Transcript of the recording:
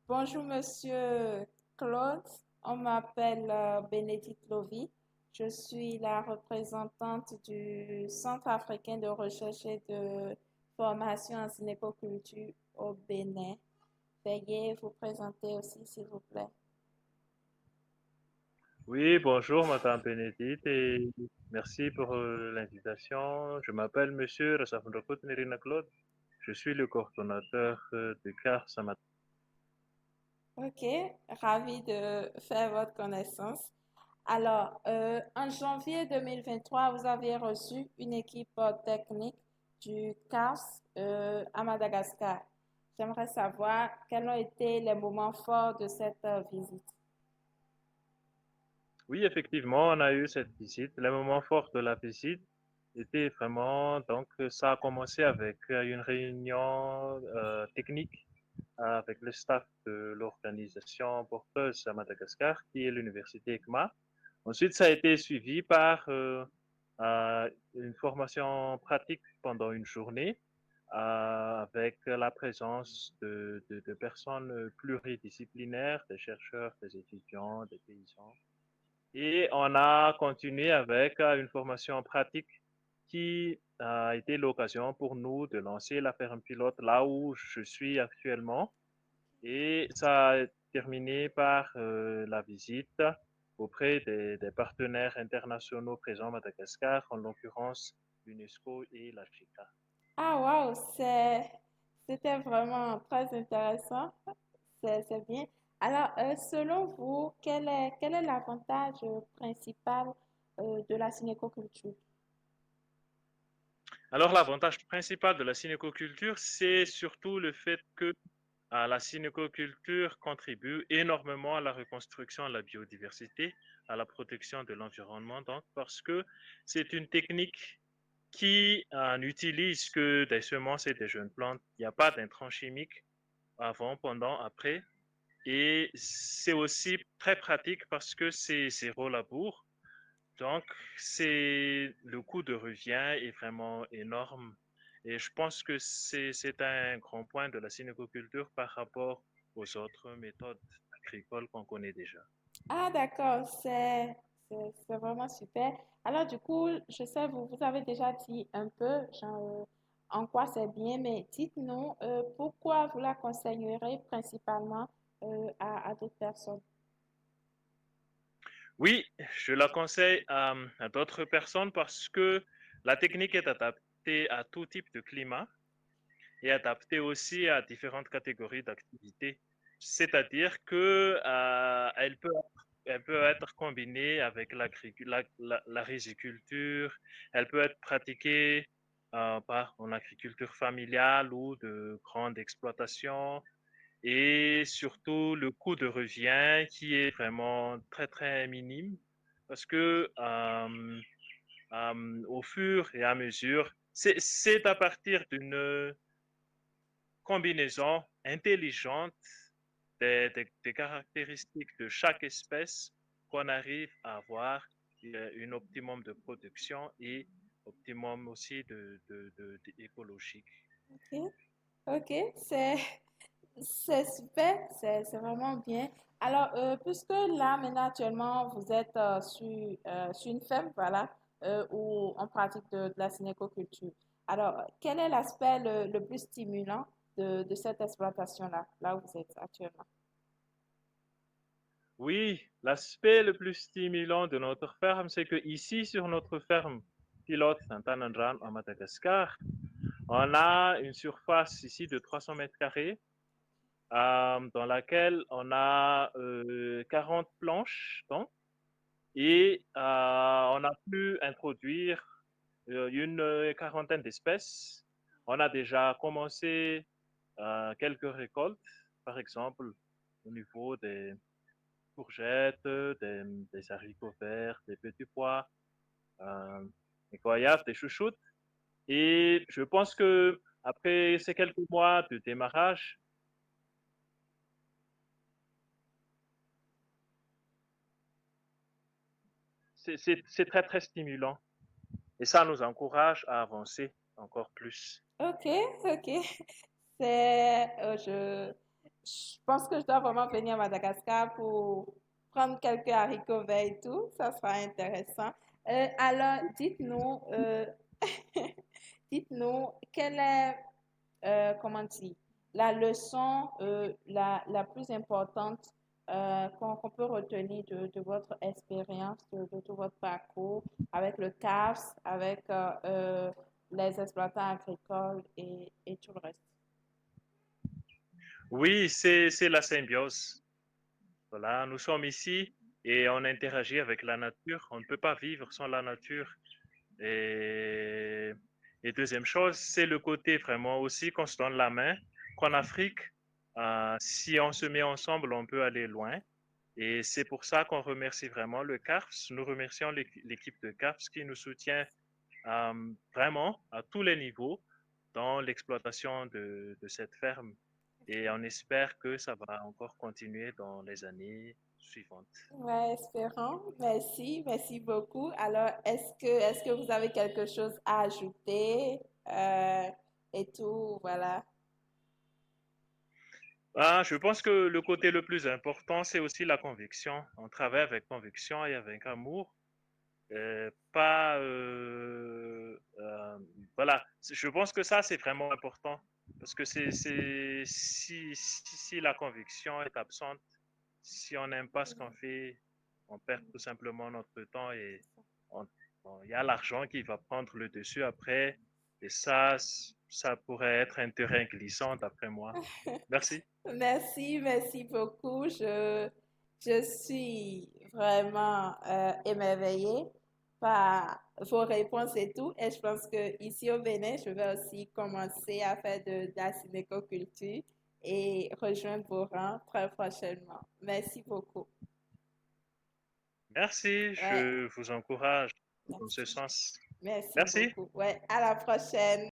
Bonjour, monsieur Claude. On m'appelle Bénédicte Lovy. Je suis la représentante du Centre africain de recherche et de formation en cinépoculture au Bénin. Veuillez vous présenter aussi, s'il vous plaît. Oui, bonjour Madame Bénédicte et merci pour l'invitation. Je m'appelle Monsieur Rassafundokot Nerina Claude. Je suis le coordonnateur de CAR Samat. Ok, ravi de faire votre connaissance. Alors, en janvier 2023, vous avez reçu une équipe technique du CARS à Madagascar. J'aimerais savoir quels ont été les moments forts de cette visite. Oui, effectivement, on a eu cette visite. Le moment fort de la visite était vraiment, donc ça a commencé avec une réunion technique avec le staff de l'organisation porteuse à Madagascar, qui est l'université ECMA. Ensuite, ça a été suivi par une formation pratique pendant une journée avec la présence de personnes pluridisciplinaires, des chercheurs, des étudiants, des paysans. Et on a continué avec une formation pratique qui a été l'occasion pour nous de lancer la ferme pilote là où je suis actuellement. Et ça a terminé par la visite auprès des partenaires internationaux présents à Madagascar, en l'occurrence l'UNESCO et la JICA. Ah, waouh, c'était vraiment très intéressant. C'est bien. Alors, selon vous, quel est l'avantage principal de la cinécoculture? Alors l'avantage principal de la synécoculture, c'est surtout le fait que la synécoculture contribue énormément à la reconstruction de la biodiversité, à la protection de l'environnement, donc parce que c'est une technique qui n'utilise que des semences et des jeunes plantes. Il n'y a pas d'intrants chimiques avant, pendant, après. Et c'est aussi très pratique parce que c'est zéro labour. Donc, le coût de revient est vraiment énorme. Et je pense que c'est un grand point de la synécoculture par rapport aux autres méthodes agricoles qu'on connaît déjà. Ah, d'accord, c'est vraiment super. Alors, du coup, je sais, vous avez déjà dit un peu genre, en quoi c'est bien, mais dites-nous pourquoi vous la conseillerez principalement à d'autres personnes. Oui, je la conseille à d'autres personnes parce que la technique est adaptée à tout type de climat et adaptée aussi à différentes catégories d'activités. C'est-à-dire que elle peut être combinée avec la riziculture, elle peut être pratiquée en agriculture familiale ou de grande exploitation, et surtout le coût de revient qui est vraiment très très minime parce que au fur et à mesure, c'est à partir d'une combinaison intelligente des caractéristiques de chaque espèce qu'on arrive à avoir un optimum de production et optimum aussi écologique. Ok, ok, c'est super, c'est vraiment bien. Alors, puisque là, maintenant, actuellement, vous êtes sur une ferme, voilà, où on pratique de la synécoculture. Alors, quel est l'aspect le plus stimulant de cette exploitation-là, là où vous êtes actuellement? Oui, l'aspect le plus stimulant de notre ferme, c'est que ici, sur notre ferme pilote Saint-Anandran à Madagascar, on a une surface ici de 300 mètres carrés dans laquelle on a 40 planches donc, et on a pu introduire une quarantaine d'espèces. On a déjà commencé quelques récoltes, par exemple au niveau des courgettes, des haricots verts, des petits pois, euh, des goyaves, des chouchoutes. Et je pense que après ces quelques mois de démarrage, c'est très très stimulant et ça nous encourage à avancer encore plus. Ok, ok. C'est, je pense que je dois vraiment venir à Madagascar pour prendre quelques haricots verts et tout. Ça sera intéressant. Alors, dites-nous, quelle est, comment dire, la leçon la plus importante qu'on peut retenir de votre expérience, de tout votre parcours avec le CAFS, avec les exploitants agricoles et tout le reste. Oui, c'est la symbiose. Voilà, nous sommes ici et on interagit avec la nature. On ne peut pas vivre sans la nature. Et, et deuxième chose, c'est le côté vraiment aussi qu'on se donne la main, qu'en Afrique, si on se met ensemble, on peut aller loin. Et c'est pour ça qu'on remercie vraiment le CARFS. Nous remercions l'équipe de CARFS qui nous soutient vraiment à tous les niveaux dans l'exploitation de cette ferme. Et on espère que ça va encore continuer dans les années suivantes. Ouais, espérons. Merci, merci beaucoup. Alors, est-ce que vous avez quelque chose à ajouter et tout, voilà. Je pense que le côté le plus important, c'est aussi la conviction. On travaille avec conviction et avec amour. Pas, voilà. Je pense que ça, c'est vraiment important. Parce que si la conviction est absente, si on n'aime pas ce qu'on fait, on perd tout simplement notre temps et on- il y a l'argent qui va prendre le dessus après. Et ça pourrait être un terrain glissant d'après moi. Merci. Merci, merci beaucoup. Je suis vraiment émerveillée par vos réponses et tout. Et je pense que ici au Bénin, je vais aussi commencer à faire de la cinécoculture et rejoindre vos rangs très prochainement. Merci beaucoup. Merci, Ouais, je vous encourage dans ce merci. sens. Merci Merci. beaucoup. Ouais, à la prochaine.